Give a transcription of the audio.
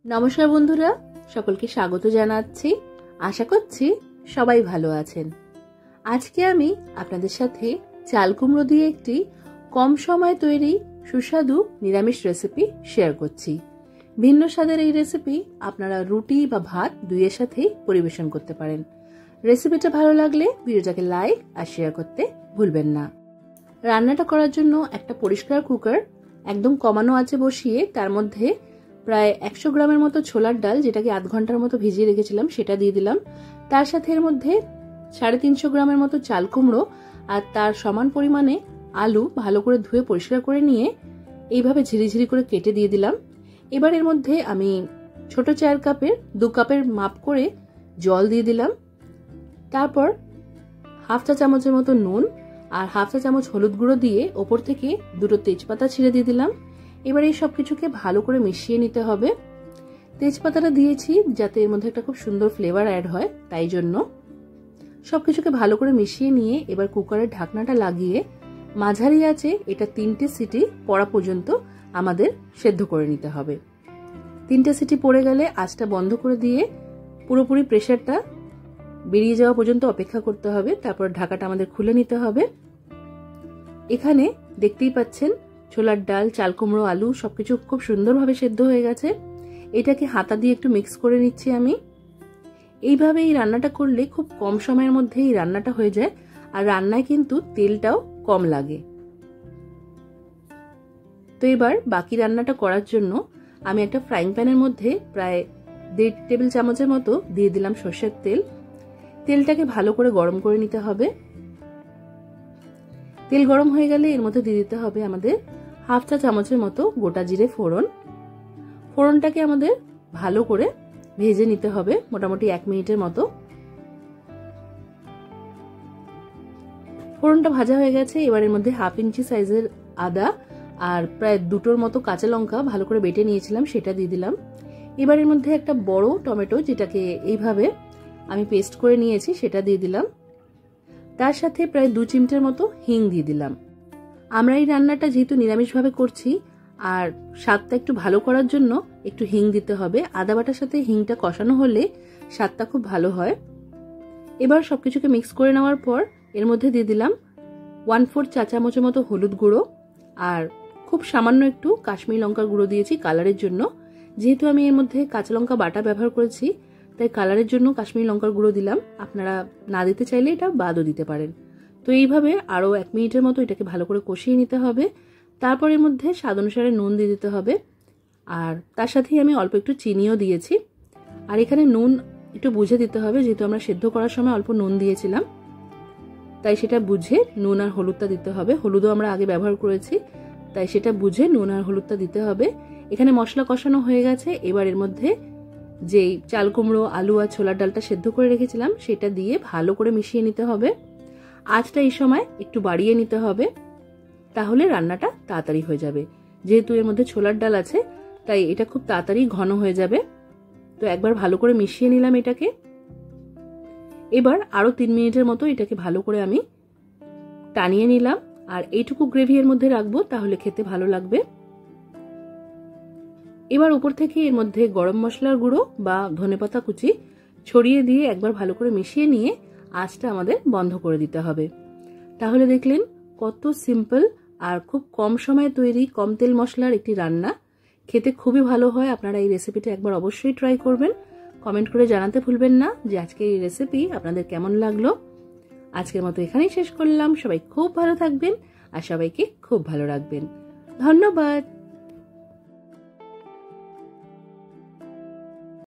নমস্কার বন্ধুরা, সকলকে স্বাগত জানাচ্ছি। আশা করছি সবাই ভালো আছেন। আজকে আমি আপনাদের সাথে চাল কুমড়ো দিয়ে একটি কম সময়ে তৈরি সুস্বাদু নিরামিষ রেসিপি শেয়ার করছি। ভিন্ন স্বাদের এই রেসিপি আপনারা রুটি বা ভাত দুইয়ের সাথেই পরিবেশন করতে পারেন। রেসিপিটা ভালো লাগলে ভিডিওটাকে লাইক আর শেয়ার করতে ভুলবেন না। রান্নাটা করার জন্য একটা পরিষ্কার কুকার একদম কমানো আঁচে বসিয়ে তার মধ্যে প্রায় 100 গ্রামের মতো ছোলার ডাল, যেটাকে আধ ঘন্টার মতো ভিজিয়ে রেখেছিলাম, সেটা দিয়ে দিলাম। তার সাথে এর মধ্যে 350 গ্রামের মতো চাল কুমড়ো আর তার সমান পরিমাণে আলু ভালো করে ধুয়ে পরিষ্কার করে নিয়ে এইভাবে ঝিরিঝিরি করে কেটে দিয়ে দিলাম। এবার এর মধ্যে আমি ছোট 4 কাপের 2 কাপের মাপ করে জল দিয়ে দিলাম। তারপর হাফ চা চামচের মতো নুন আর হাফ চা চামচ হলুদ গুঁড়ো দিয়ে ওপর থেকে 2টো তেজপাতা ছিঁড়ে দিয়ে দিলাম। এবার এই সবকিছুকে ভালো করে মিশিয়ে নিতে হবে। তেজপাতাটা দিয়েছি যাতে এর মধ্যে একটা খুব সুন্দর ফ্লেভার অ্যাড হয়, তাই জন্য সবকিছুকে ভালো করে মিশিয়ে নিয়ে এবার কুকারের ঢাকনাটা লাগিয়ে মাঝারি আঁচে এটা 3টে সিটি পড়া পর্যন্ত আমাদের সেদ্ধ করে নিতে হবে। 3টে সিটি পড়ে গেলে আঁচটা বন্ধ করে দিয়ে পুরোপুরি প্রেসারটা বেরিয়ে যাওয়া পর্যন্ত অপেক্ষা করতে হবে। তারপর ঢাকাটা আমাদের খুলে নিতে হবে। এখানে দেখতেই পাচ্ছেন ছোলার ডাল, চাল কুমড়ো, আলু সবকিছু খুব সুন্দরভাবে সেদ্ধ হয়ে গেছে। এটাকে হাতা দিয়ে একটু মিক্স করে নিচ্ছি আমি। এইভাবে এই রান্নাটা করলে খুব কম সময়ের মধ্যে এই রান্নাটা হয়ে যায়, আর রান্নায় কিন্তু তেলটাও কম লাগে। তো এবার বাকি রান্নাটা করার জন্য আমি একটা ফ্রাইং প্যানের মধ্যে প্রায় 1.5 টেবিল চামচের মতো দিয়ে দিলাম সর্ষের তেল। তেলটাকে ভালো করে গরম করে নিতে হবে। তেল গরম হয়ে গেলে এর মধ্যে দিয়ে দিতে হবে আমাদের হাফ চা চামচের মতো গোটা জিরে ফোড়ন। ফোড়নটাকে আমাদের ভালো করে ভেজে নিতে হবে মোটামুটি 1 মিনিটের মতো। ফোড়নটা ভাজা হয়ে গেছে। এবার এর মধ্যে হাফ ইঞ্চি সাইজের আদা আর প্রায় 2টোর মতো কাঁচা লঙ্কা ভালো করে বেটে নিয়েছিলাম, সেটা দিয়ে দিলাম। এবার এর মধ্যে একটা বড় টমেটো, যেটাকে এইভাবে আমি পেস্ট করে নিয়েছি, সেটা দিয়ে দিলাম। তার সাথে প্রায় 2 চিমটের মতো হিং দিয়ে দিলাম। আমরা এই রান্নাটা যেহেতু নিরামিষভাবে করছি আর স্বাদটা একটু ভালো করার জন্য একটু হিং দিতে হবে। আদা বাটার সাথে হিংটা কষানো হলে স্বাদটা খুব ভালো হয়। এবার সবকিছুকে মিক্স করে নেওয়ার পর এর মধ্যে দিয়ে দিলাম 1/4 চা চামচের মতো হলুদ গুঁড়ো আর খুব সামান্য একটু কাশ্মীরি লঙ্কার গুঁড়ো দিয়েছি কালারের জন্য। যেহেতু আমি এর মধ্যে কাঁচা লঙ্কা বাটা ব্যবহার করেছি, তাই কালারের জন্য কাশ্মীরি লঙ্কার গুঁড়ো দিলাম। আপনারা না দিতে চাইলে এটা বাদও দিতে পারেন। তো এইভাবে আরও 1 মিনিটের মতো এটাকে ভালো করে কষিয়ে নিতে হবে। তারপর এর মধ্যে স্বাদ অনুসারে নুন দিয়ে দিতে হবে, আর তার সাথেই আমি অল্প একটু চিনিও দিয়েছি। আর এখানে নুন একটু বুঝে দিতে হবে, যেহেতু আমরা সেদ্ধ করার সময় অল্প নুন দিয়েছিলাম, তাই সেটা বুঝে নুন আর হলুদটা দিতে হবে। হলুদও আমরা আগে ব্যবহার করেছি, তাই সেটা বুঝে নুন আর হলুদটা দিতে হবে। এখানে মশলা কষানো হয়ে গেছে। এবার এর মধ্যে যেই চাল কুমড়ো, আলু আর ছোলার ডালটা সেদ্ধ করে রেখেছিলাম সেটা দিয়ে ভালো করে মিশিয়ে নিতে হবে। আঁচটা এই সময় একটু বাড়িয়ে নিতে হবে, তাহলে রান্নাটা তাড়াতাড়ি হয়ে যাবে। যেহেতু এর মধ্যে ছোলার ডাল আছে, তাই এটা খুব তাড়াতাড়ি ঘন হয়ে যাবে। তো একবার ভালো করে মিশিয়ে নিলাম এটাকে। এবার আরো 3 মিনিটের মতো এটাকে ভালো করে আমি টানিয়ে নিলাম, আর এইটুকু গ্রেভি এর মধ্যে রাখবো, তাহলে খেতে ভালো লাগবে। এবার উপর থেকে এর মধ্যে গরম মশলার গুঁড়ো বা ধনেপাতা কুচি ছড়িয়ে দিয়ে একবার ভালো করে মিশিয়ে নিয়ে আঁচটা আমাদের বন্ধ করে দিতে হবে। তাহলে দেখলেন কত সিম্পল আর খুব কম সময়ে তৈরি, কম তেল মশলার একটি রান্না। খেতে খুবই ভালো হয়। আপনারা এই রেসিপিটা একবার অবশ্যই ট্রাই করবেন। কমেন্ট করে জানাতে ভুলবেন না যে আজকের এই রেসিপি আপনাদের কেমন লাগলো। আজকের মতো এখানেই শেষ করলাম। সবাই খুব ভালো থাকবেন আর সবাইকে খুব ভালো রাখবেন। ধন্যবাদ।